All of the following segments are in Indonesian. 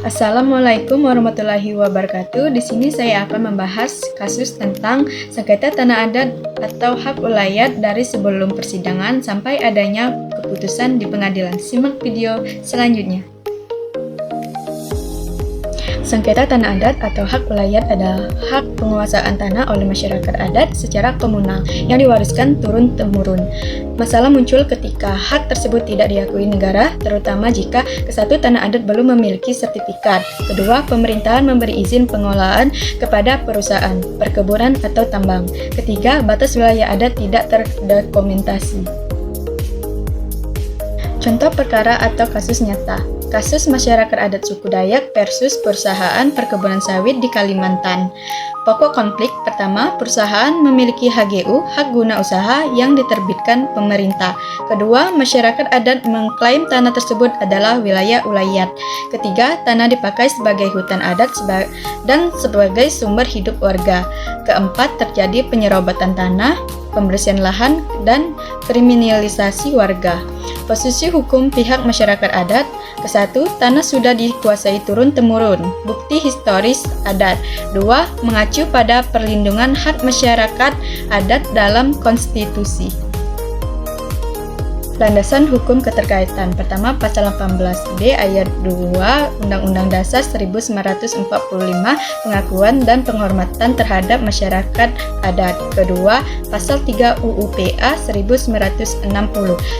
Assalamualaikum warahmatullahi wabarakatuh. Di sini saya akan membahas kasus tentang sengketa tanah adat atau hak ulayat dari sebelum persidangan sampai adanya keputusan di pengadilan. Simak video selanjutnya. Sengketa tanah adat atau hak ulayat adalah hak penguasaan tanah oleh masyarakat adat secara komunal yang diwariskan turun-temurun. Masalah muncul ketika hak tersebut tidak diakui negara, terutama jika kesatu tanah adat belum memiliki sertifikat. Kedua, pemerintahan memberi izin pengelolaan kepada perusahaan, perkebunan atau tambang. Ketiga, batas wilayah adat tidak terdokumentasi. Contoh perkara atau kasus nyata. Kasus masyarakat adat suku Dayak versus perusahaan perkebunan sawit di Kalimantan. Pokok konflik pertama, perusahaan memiliki HGU, hak guna usaha yang diterbitkan pemerintah. Kedua, masyarakat adat mengklaim tanah tersebut adalah wilayah ulayat. Ketiga, tanah dipakai sebagai hutan adat dan sebagai sumber hidup warga. Keempat, terjadi penyerobatan tanah, pembersihan lahan, dan kriminalisasi warga. Posisi hukum pihak masyarakat adat. Kesatu, tanah sudah dikuasai turun-temurun. Bukti historis adat. Dua, mengacu pada perlindungan hak masyarakat adat dalam konstitusi. Landasan hukum keterkaitan. Pertama, pasal 18D ayat 2 Undang-Undang Dasar 1945 pengakuan dan penghormatan terhadap masyarakat adat. Kedua, pasal 3 UU PA 1960.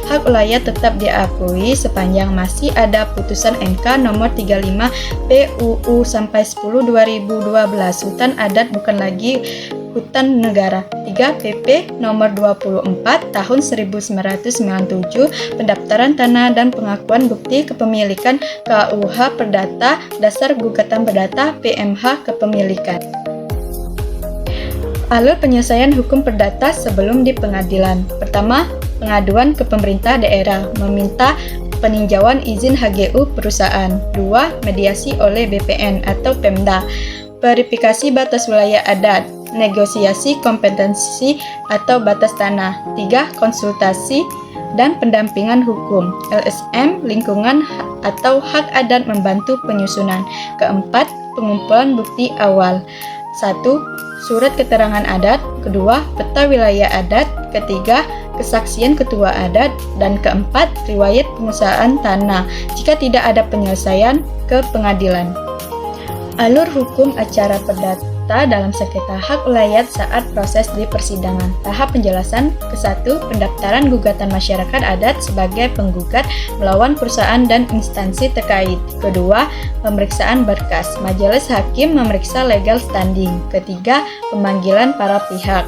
Hak ulayat tetap diakui sepanjang masih ada putusan MK nomor 35 PUU sampai 10 2012. Hutan adat bukan lagi hutan negara. 3 PP nomor 24 tahun 1997 pendaftaran tanah dan pengakuan bukti kepemilikan KUH Perdata dasar gugatan perdata PMH kepemilikan. Alur penyelesaian hukum perdata sebelum di pengadilan. Pertama, pengaduan ke pemerintah daerah meminta peninjauan izin HGU perusahaan. 2. Mediasi oleh BPN atau Pemda. Verifikasi batas wilayah adat. Negosiasi kompetensi atau batas tanah. 3. Konsultasi dan pendampingan hukum. LSM lingkungan atau hak adat membantu penyusunan. Keempat, pengumpulan bukti awal. 1. Surat keterangan adat. Kedua, peta wilayah adat. Ketiga, kesaksian ketua adat. Dan keempat, riwayat penguasaan tanah. Jika tidak ada penyelesaian, ke pengadilan. Alur hukum acara perdata dalam sengketa hak ulayat saat proses di persidangan. Tahap penjelasan. Ke-1, pendaftaran gugatan masyarakat adat sebagai penggugat melawan perusahaan dan instansi terkait. Kedua, pemeriksaan berkas. Majelis hakim memeriksa legal standing. Ketiga, pemanggilan para pihak.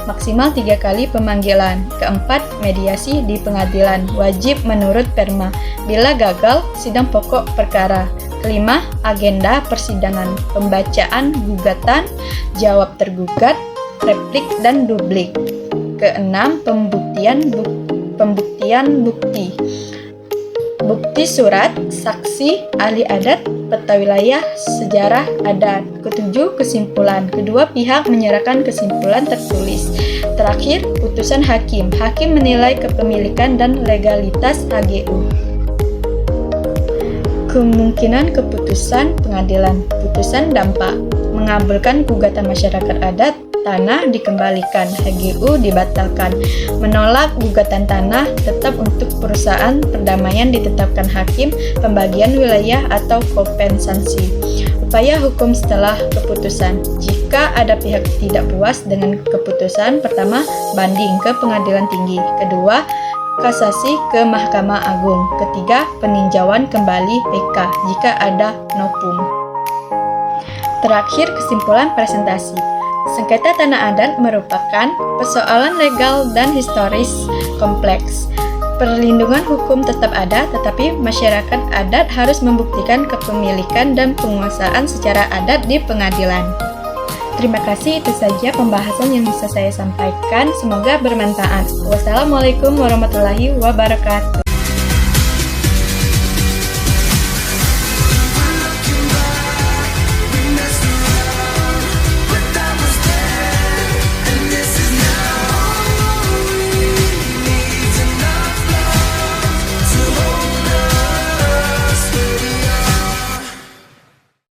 Maksimal 3 kali pemanggilan. Keempat, mediasi di pengadilan. Wajib menurut Perma. Bila gagal, sidang pokok perkara. Kelima, agenda persidangan, pembacaan gugatan, jawab tergugat, replik dan dublik. Keenam, pembuktian bukti. Bukti surat, saksi, ahli adat, peta wilayah, sejarah adat. Ketujuh, kesimpulan. Kedua pihak menyerahkan kesimpulan tertulis. Terakhir, putusan hakim. Hakim menilai kepemilikan dan legalitas HGU. Kemungkinan keputusan pengadilan. Putusan dampak. Mengabulkan gugatan masyarakat adat, tanah dikembalikan, HGU dibatalkan. Menolak gugatan tanah, tetap untuk perusahaan, perdamaian ditetapkan hakim, pembagian wilayah atau kompensasi. Upaya hukum setelah keputusan. Jika ada pihak tidak puas dengan keputusan, pertama, banding ke pengadilan tinggi. Kedua, kasasi ke Mahkamah Agung. Ketiga, peninjauan kembali PK jika ada novum. Terakhir, kesimpulan presentasi. Sengketa tanah adat merupakan persoalan legal dan historis kompleks. Perlindungan hukum tetap ada, tetapi masyarakat adat harus membuktikan kepemilikan dan penguasaan secara adat di pengadilan. Terima kasih, itu saja pembahasan yang bisa saya sampaikan. Semoga bermanfaat. Wassalamualaikum warahmatullahi wabarakatuh.